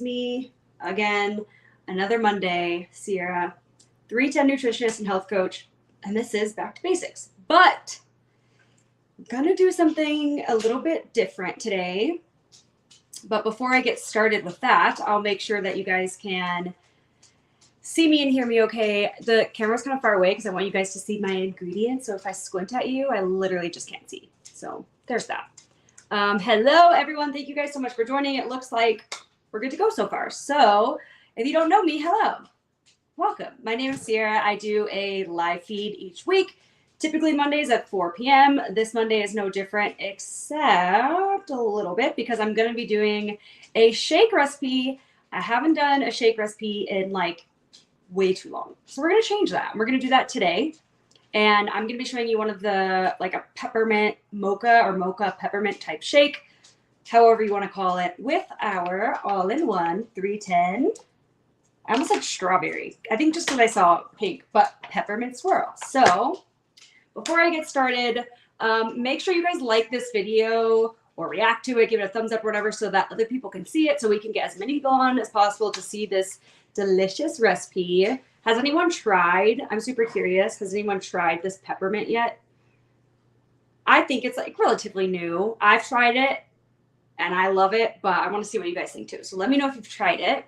me again, another Monday, Sierra, 310 nutritionist and health coach, and this is Back to Basics. But I'm gonna do something a little bit different today. But before I get started with that, I'll make sure that you guys can see me and hear me okay. The camera's kind of far away because I want you guys to see my ingredients. So if I squint at you, I literally just can't see. So there's that. Hello, everyone. Thank you guys so much for joining. It looks like we're good to go so far. So if you don't know me, hello. Welcome. My name is Sierra. I do a live feed each week, typically Mondays at 4 p.m. This Monday is no different, except a little bit because I'm going to be doing a shake recipe. I haven't done a shake recipe in like way too long. So we're going to change that. We're going to do that today. And I'm going to be showing you one of the, like a peppermint mocha or mocha peppermint type shake, however you want to call it, with our all-in-one 310. I almost said strawberry. I think just because I saw pink, but peppermint swirl. So before I get started, make sure you guys like this video or react to it, give it a thumbs up or whatever so that other people can see it so we can get as many people on as possible to see this delicious recipe. Has anyone tried? I'm super curious. Has anyone tried this peppermint yet? I think it's like relatively new. I've tried it and I love it, but I want to see what you guys think too. So let me know if you've tried it.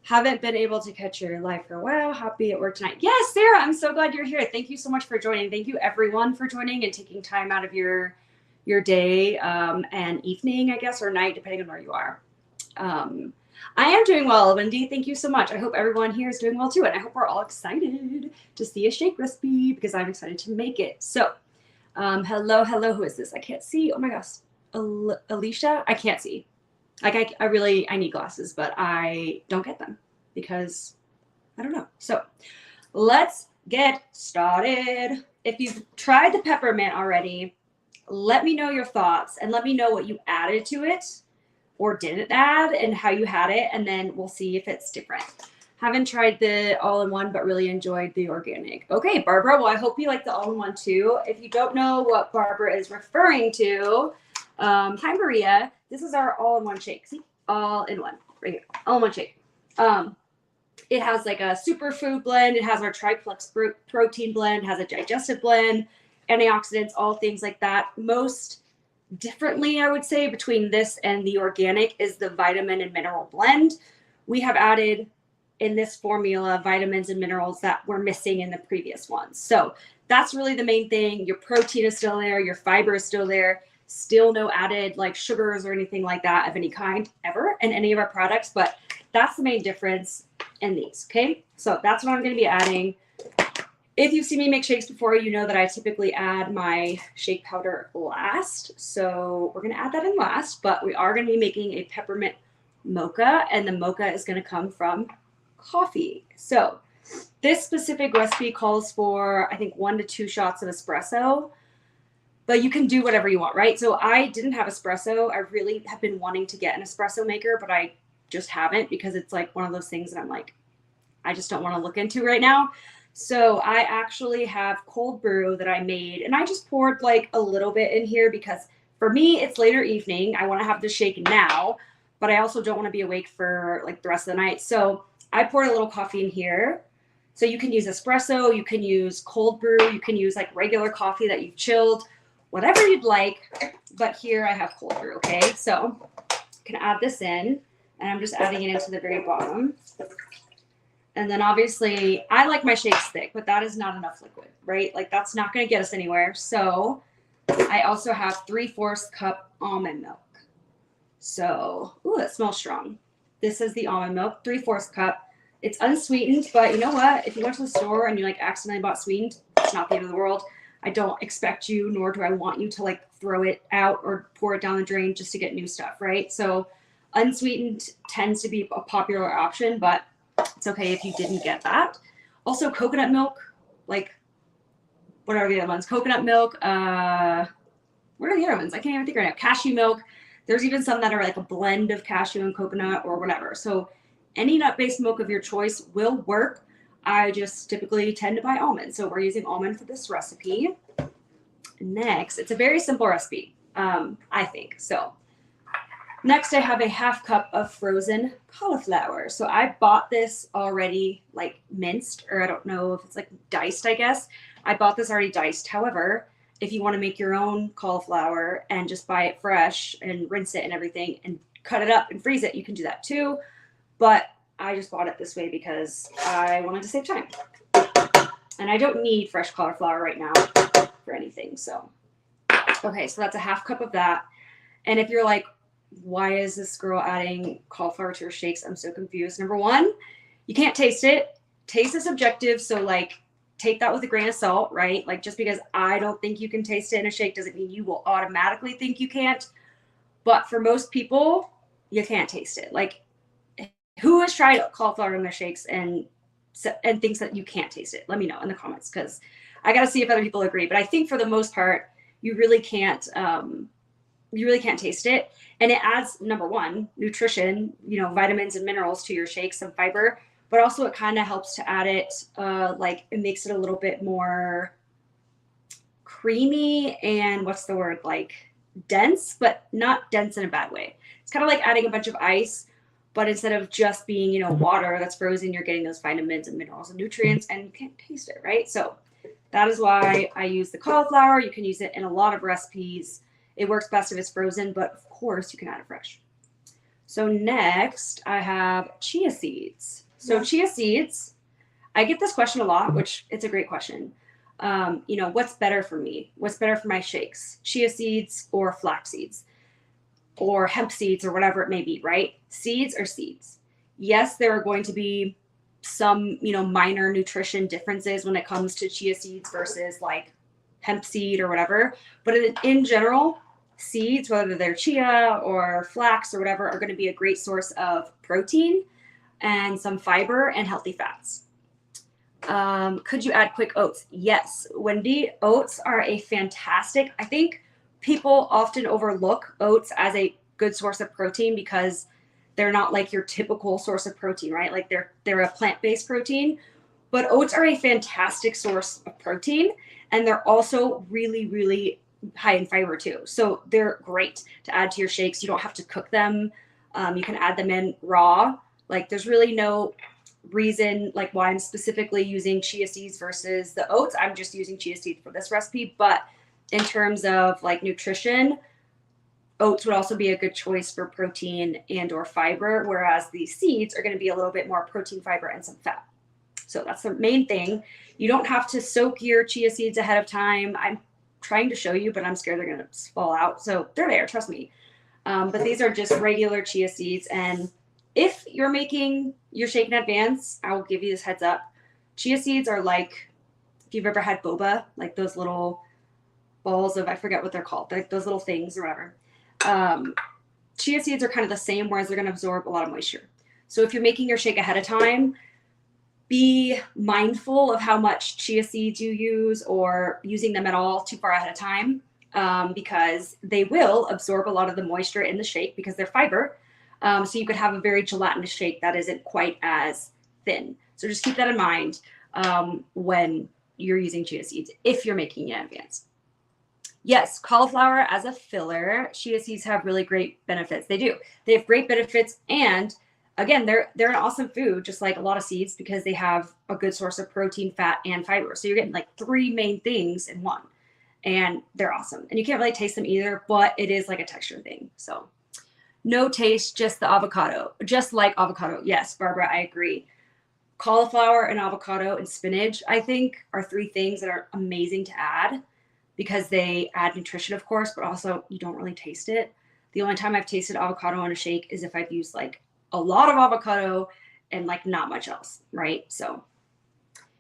Haven't been able to catch your live for a while. Happy at work tonight. Yes, Sarah, I'm so glad you're here. Thank you so much for joining. Thank you everyone for joining and taking time out of your day and evening, I guess, or night, depending on where you are. I am doing well, Wendy. Thank you so much. I hope everyone here is doing well too. And I hope we're all excited to see a shake recipe because I'm excited to make it. So hello. Who is this? I can't see. Oh my gosh. Alicia? I can't see. Like I need glasses, but I don't get them because I don't know. So let's get started. If you've tried the peppermint already, let me know your thoughts and let me know what you added to it or didn't add and how you had it. And then we'll see if it's different. Haven't tried the all-in-one, but really enjoyed the organic. Okay, Barbara. Well, I hope you like the all-in-one too. If you don't know what Barbara is referring to, hi, Maria. This is our all-in-one shake. See, all-in-one right here. All-in-one shake. It has like a superfood blend. It has our triplex protein blend. It has a digestive blend, antioxidants, all things like that. Most differently, I would say, between this and the organic is the vitamin and mineral blend. We have added in this formula vitamins and minerals that were missing in the previous ones. So that's really the main thing. Your protein is still there. Your fiber is still there. Still no added like sugars or anything like that of any kind ever in any of our products. But that's the main difference in these. Okay. So that's what I'm going to be adding. If you've seen me make shakes before, you know that I typically add my shake powder last. So we're going to add that in last, but we are going to be making a peppermint mocha, and the mocha is going to come from coffee. So this specific recipe calls for, I think, 1 to 2 shots of espresso, but you can do whatever you want, right? So I didn't have espresso. I really have been wanting to get an espresso maker, but I just haven't because it's like one of those things that I'm like, I just don't want to look into right now. So I actually have cold brew that I made, and I just poured like a little bit in here because for me, it's later evening. I want to have this shake now, but I also don't want to be awake for like the rest of the night. So I poured a little coffee in here. So you can use espresso, you can use cold brew, you can use like regular coffee that you've chilled, whatever you'd like. But here I have cold brew, okay? So you can add this in, and I'm just adding it into the very bottom. And then obviously I like my shakes thick, but that is not enough liquid, right? Like that's not going to get us anywhere. So I also have 3/4 cup almond milk. So, ooh, that smells strong. This is the almond milk, 3/4 cup. It's unsweetened, but you know what? If you went to the store and you like accidentally bought sweetened, it's not the end of the world. I don't expect you, nor do I want you to like throw it out or pour it down the drain just to get new stuff, right? So unsweetened tends to be a popular option, but it's okay if you didn't get that. Also, coconut milk, like, what are the other ones? Coconut milk. What are the other ones? I can't even think right now. Cashew milk. There's even some that are like a blend of cashew and coconut or whatever. So any nut-based milk of your choice will work. I just typically tend to buy almond. So we're using almond for this recipe. Next, it's a very simple recipe, I think. So Next, I have a half cup of frozen cauliflower. So I bought this already like minced, or I don't know if it's like diced, I guess. I bought this already diced. However, if you want to make your own cauliflower and just buy it fresh and rinse it and everything and cut it up and freeze it, you can do that too. But I just bought it this way because I wanted to save time. And I don't need fresh cauliflower right now for anything. So, okay, so that's a half cup of that. And if you're like, why is this girl adding cauliflower to her shakes? I'm so confused. Number one, you can't taste it. Taste is subjective. So like take that with a grain of salt, right? Like just because I don't think you can taste it in a shake doesn't mean you will automatically think you can't. But for most people, you can't taste it. Like who has tried cauliflower in their shakes and thinks that you can't taste it? Let me know in the comments because I got to see if other people agree. But I think for the most part, you really can't taste it. And it adds, number one, nutrition, you know, vitamins and minerals to your shakes, some fiber, but also it kind of helps to add it, like it makes it a little bit more creamy and what's the word, like dense, but not dense in a bad way. It's kind of like adding a bunch of ice, but instead of just being, you know, water that's frozen, you're getting those vitamins and minerals and nutrients and you can't taste it, right? So that is why I use the cauliflower. You can use it in a lot of recipes. It works best if it's frozen, but of course you can add it fresh. So next I have chia seeds. So chia seeds, I get this question a lot, which it's a great question. You know, what's better for me? What's better for my shakes? Chia seeds or flax seeds or hemp seeds or whatever it may be, right? Seeds or seeds. Yes, there are going to be some, you know, minor nutrition differences when it comes to chia seeds versus like hemp seed or whatever. But in general, seeds, whether they're chia or flax or whatever, are going to be a great source of protein and some fiber and healthy fats. Could you add quick oats? Yes, Wendy, oats are a fantastic, I think people often overlook oats as a good source of protein because they're not like your typical source of protein, right? Like they're a plant-based protein, but oats are a fantastic source of protein. And they're also really, really high in fiber too. So they're great to add to your shakes. You don't have to cook them. You can add them in raw. Like there's really no reason like why I'm specifically using chia seeds versus the oats. I'm just using chia seeds for this recipe. But in terms of like nutrition, oats would also be a good choice for protein and or fiber, whereas the seeds are going to be a little bit more protein, fiber, and some fat. So that's the main thing. You don't have to soak your chia seeds ahead of time. I'm trying to show you, but I'm scared they're going to fall out. So they're there, trust me. But these are just regular chia seeds. And if you're making your shake in advance, I will give you this heads up. Chia seeds are like, if you've ever had boba, like those little balls of, I forget what they're called, like those little things or whatever. Chia seeds are kind of the same, whereas they're going to absorb a lot of moisture. So if you're making your shake ahead of time, be mindful of how much chia seeds you use or using them at all too far ahead of time, because they will absorb a lot of the moisture in the shake because they're fiber. So you could have a very gelatinous shake that isn't quite as thin. So just keep that in mind when you're using chia seeds, if you're making it in advance. Yes, cauliflower as a filler, chia seeds have really great benefits. They do. They have great benefits, and again, they're an awesome food, just like a lot of seeds, because they have a good source of protein, fat, and fiber. So you're getting like three main things in one, and they're awesome. And you can't really taste them either, but it is like a texture thing. So no taste, just the avocado, just like avocado. Yes, Barbara, I agree. Cauliflower and avocado and spinach, I think, are three things that are amazing to add because they add nutrition, of course, but also you don't really taste it. The only time I've tasted avocado in a shake is if I've used like a lot of avocado and like not much else, right? So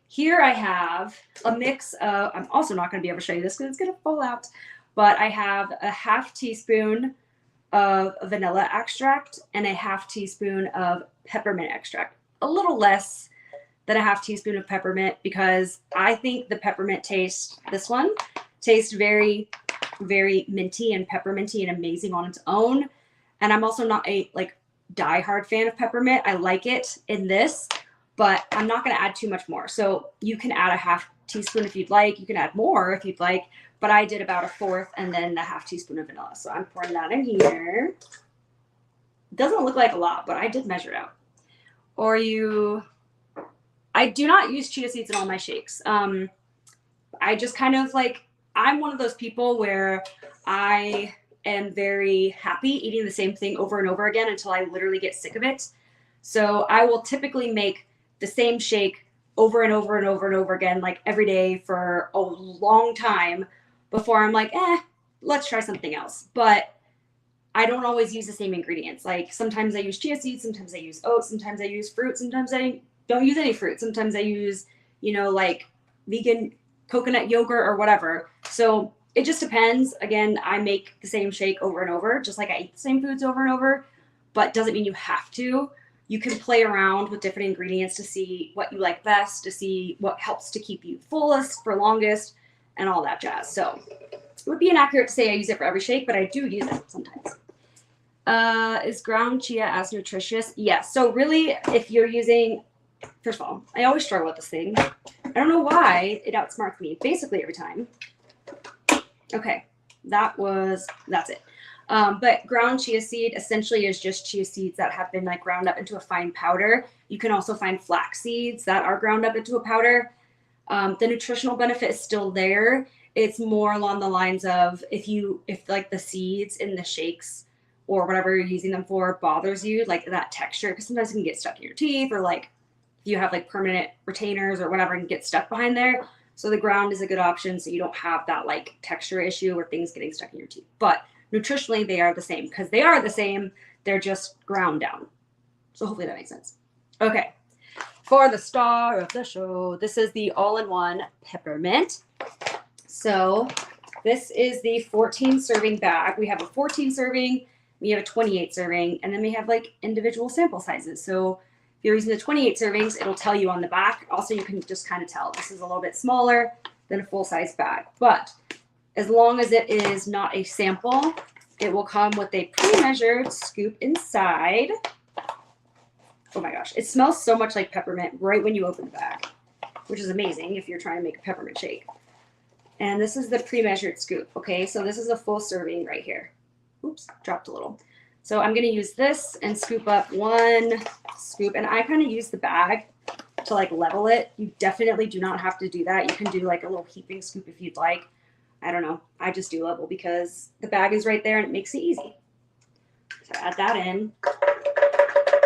here I have a mix of, I'm also not going to be able to show you this because it's going to fall out, but I have a half teaspoon of vanilla extract and a half teaspoon of peppermint extract. A little less than a half teaspoon of peppermint because I think the peppermint taste, this one, tastes very, very minty and pepperminty and amazing on its own. And I'm also not a like die-hard fan of peppermint. I like it in this, but I'm not going to add too much more. So you can add a half teaspoon if you'd like. You can add more if you'd like, but I did about a fourth and then the half teaspoon of vanilla. So I'm pouring that in here. doesn't look like a lot, but I did measure it out. Or I do not use chia seeds in all my shakes. I just kind of like, I'm one of those people where I am very happy eating the same thing over and over again until I literally get sick of it. So I will typically make the same shake over and over and over and over again, like every day for a long time before I'm like, let's try something else. But I don't always use the same ingredients. Like sometimes I use chia seeds, sometimes I use oats, sometimes I use fruit, sometimes I don't use any fruit. Sometimes I use, like vegan coconut yogurt or whatever. So it just depends. Again, I make the same shake over and over, just like I eat the same foods over and over, but doesn't mean you have to. You can play around with different ingredients to see what you like best, to see what helps to keep you fullest for longest and all that jazz. So it would be inaccurate to say I use it for every shake, but I do use it sometimes. Is ground chia as nutritious? Yes. So really, if you're using, first of all, I always struggle with this thing. I don't know why it outsmarts me basically every time. Okay, that's it. But ground chia seed essentially is just chia seeds that have been like ground up into a fine powder. You can also find flax seeds that are ground up into a powder. The nutritional benefit is still there. It's more along the lines of if like the seeds in the shakes or whatever you're using them for bothers you, like that texture, because sometimes it can get stuck in your teeth, or like if you have like permanent retainers or whatever and get stuck behind there. So the ground is a good option so you don't have that like texture issue or things getting stuck in your teeth. But nutritionally, they are the same because they are the same. They're just ground down. So hopefully that makes sense. Okay. For the star of the show, this is the All-In-One Peppermint. So this is the 14 serving bag. We have a 14 serving, we have a 28 serving, and then we have like individual sample sizes. So if you're using the 28 servings, it'll tell you on the back. Also, you can just kind of tell this is a little bit smaller than a full-size bag. But as long as it is not a sample, it will come with a pre-measured scoop inside. Oh my gosh, it smells so much like peppermint right when you open the bag, which is amazing if you're trying to make a peppermint shake. And this is the pre-measured scoop. Okay, so this is a full serving right here. Oops, dropped a little. So I'm going to use this and scoop up one scoop. And I kind of use the bag to like level it. You definitely do not have to do that. You can do like a little heaping scoop if you'd like. I don't know. I just do level because the bag is right there and it makes it easy. So add that in.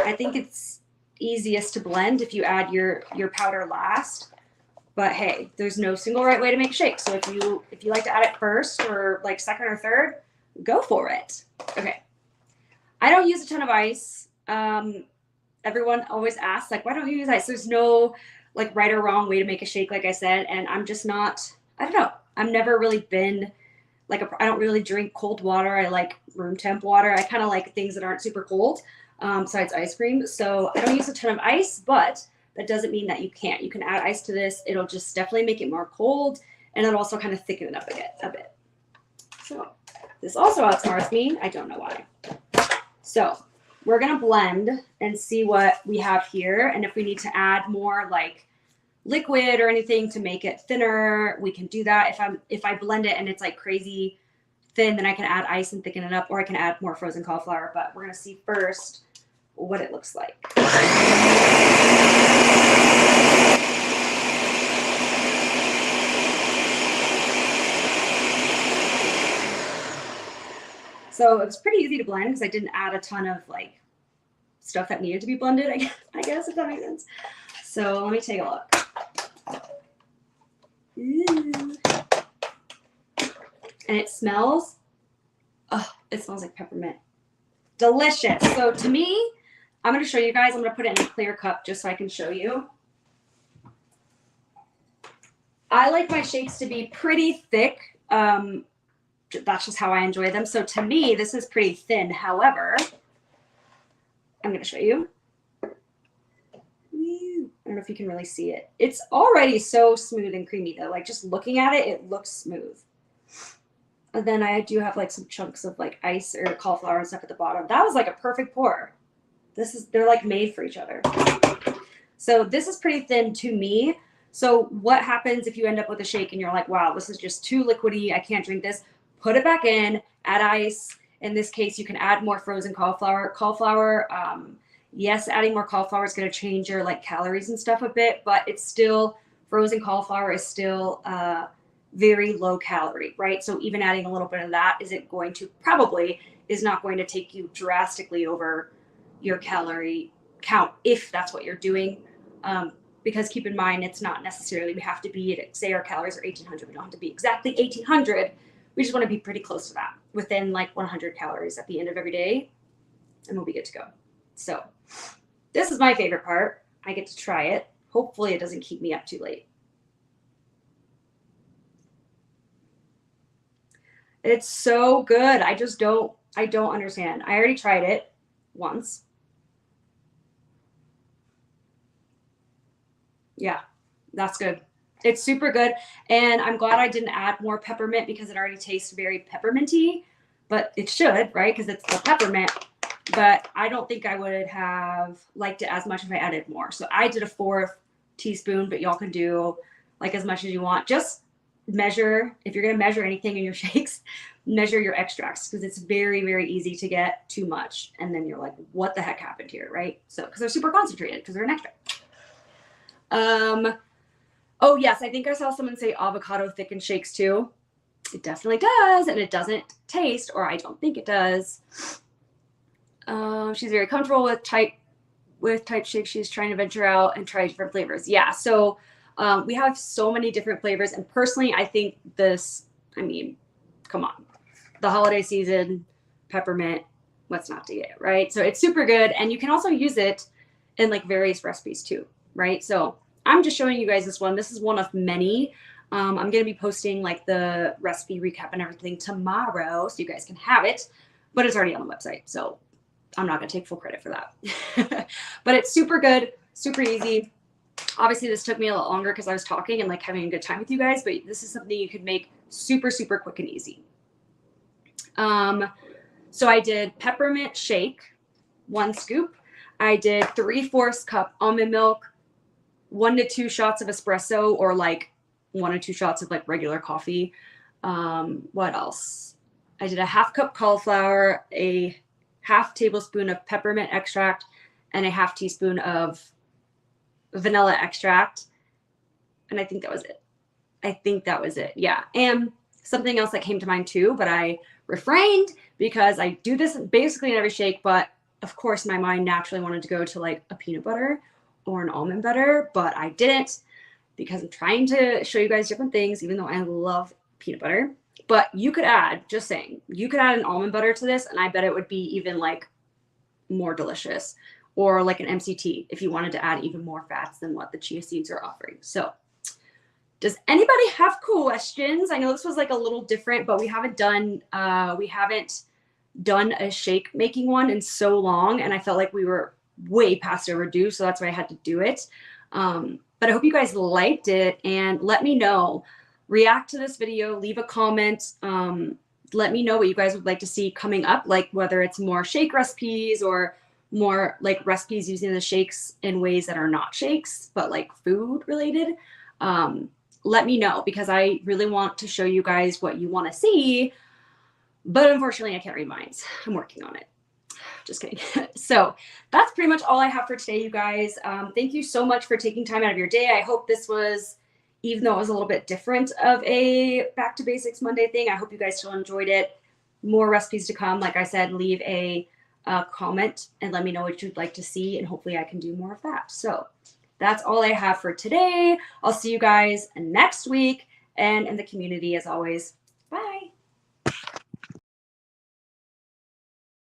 I think it's easiest to blend if you add your powder last. But hey, there's no single right way to make shakes. So if you like to add it first or like second or third, go for it. Okay. I don't use a ton of ice. Everyone always asks, like, why don't you use ice? There's no like right or wrong way to make a shake, like I said. And I'm just not, I don't know. I've never really been like, I don't really drink cold water. I like room temp water. I kind of like things that aren't super cold, besides ice cream. So I don't use a ton of ice, but that doesn't mean that you can't. You can add ice to this. It'll just definitely make it more cold, and it'll also kind of thicken it up a bit. So this also outsmarts me. I don't know why. So we're going to blend and see what we have here. And if we need to add more like liquid or anything to make it thinner, we can do that. If I blend it and it's like crazy thin, then I can add ice and thicken it up, or I can add more frozen cauliflower. But we're going to see first what it looks like. So it was pretty easy to blend because I didn't add a ton of like stuff that needed to be blended, I guess, if that makes sense. So let me take a look. Ooh. And it smells, it smells like peppermint. Delicious. So to me, I'm going to show you guys. I'm going to put it in a clear cup just so I can show you. I like my shakes to be pretty thick. That's just how I enjoy them. So to me, this is pretty thin. However, I'm going to show you. I don't know if you can really see it. It's already so smooth and creamy though. Like just looking at it, it looks smooth. And then I do have like some chunks of like ice or cauliflower and stuff at the bottom. That was like a perfect pour. They're like made for each other. So this is pretty thin to me. So what happens if you end up with a shake and you're like, wow, this is just too liquidy. I can't drink this. Put it back in, add ice, In this case, you can add more frozen cauliflower. Yes, adding more cauliflower is going to change your like calories and stuff a bit, but it's still, frozen cauliflower is still very low calorie, right? So even adding a little bit of that is not going to take you drastically over your calorie count if that's what you're doing. Because keep in mind, it's not necessarily, we have to be at, say our calories are 1800. We don't have to be exactly 1800. We just want to be pretty close to that, within like 100 calories at the end of every day, and we'll be good to go. So this is my favorite part. I get to try it. Hopefully it doesn't keep me up too late. It's so good. I don't understand. I already tried it once. Yeah, that's good. It's super good. And I'm glad I didn't add more peppermint because it already tastes very pepperminty, but it should, right? Because it's the peppermint. But I don't think I would have liked it as much if I added more. So I did a 1/4 teaspoon, but y'all can do like as much as you want. Just measure, if you're going to measure anything in your shakes, measure your extracts, because it's very, very easy to get too much. And then you're like, what the heck happened here, right? So, because they're super concentrated, because they're an extract. Oh yes, I think I saw someone say avocado thickened shakes too. It definitely does, and it doesn't taste, or I don't think it does. She's very comfortable with type shakes. She's trying to venture out and try different flavors. Yeah, so we have so many different flavors, and personally, I think this, I mean, come on, the holiday season, peppermint, what's not to get, right? So it's super good, and you can also use it in like various recipes too, right? So I'm just showing you guys this one. This is one of many. I'm going to be posting like the recipe recap and everything tomorrow, so you guys can have it, but it's already on the website, so I'm not going to take full credit for that. But it's super good, super easy. Obviously, this took me a lot longer because I was talking and like having a good time with you guys, but this is something you could make super, super quick and easy. So I did peppermint shake, 1 scoop. I did 3/4 cup almond milk, 1 to 2 shots of espresso, or like 1 or 2 shots of like regular coffee. What else? I did a 1/2 cup cauliflower, a 1/2 tablespoon of peppermint extract, and a 1/2 teaspoon of vanilla extract. And I think that was it. Yeah. And something else that came to mind too, but I refrained because I do this basically in every shake, but of course my mind naturally wanted to go to like a peanut butter or an almond butter, but I didn't, because I'm trying to show you guys different things, even though I love peanut butter. But you could add, just saying, you could add an almond butter to this, and I bet it would be even like more delicious, or like an MCT if you wanted to add even more fats than what the chia seeds are offering. So does anybody have questions? I know this was like a little different, but we haven't done a shake making one in so long, and I felt like we were way past overdue, so that's why I had to do it. But I hope you guys liked it, and let me know. React to this video, leave a comment. Let me know what you guys would like to see coming up, like whether it's more shake recipes or more like recipes using the shakes in ways that are not shakes, but like food related. Let me know, because I really want to show you guys what you want to see, but unfortunately I can't read minds. I'm working on it. Just kidding. So that's pretty much all I have for today, you guys. Thank you so much for taking time out of your day. I hope this was, even though it was a little bit different of a Back to Basics Monday thing, I hope you guys still enjoyed it. More recipes to come. Like I said, leave a comment and let me know what you'd like to see, and hopefully I can do more of that. So that's all I have for today. I'll see you guys next week, and in the community as always.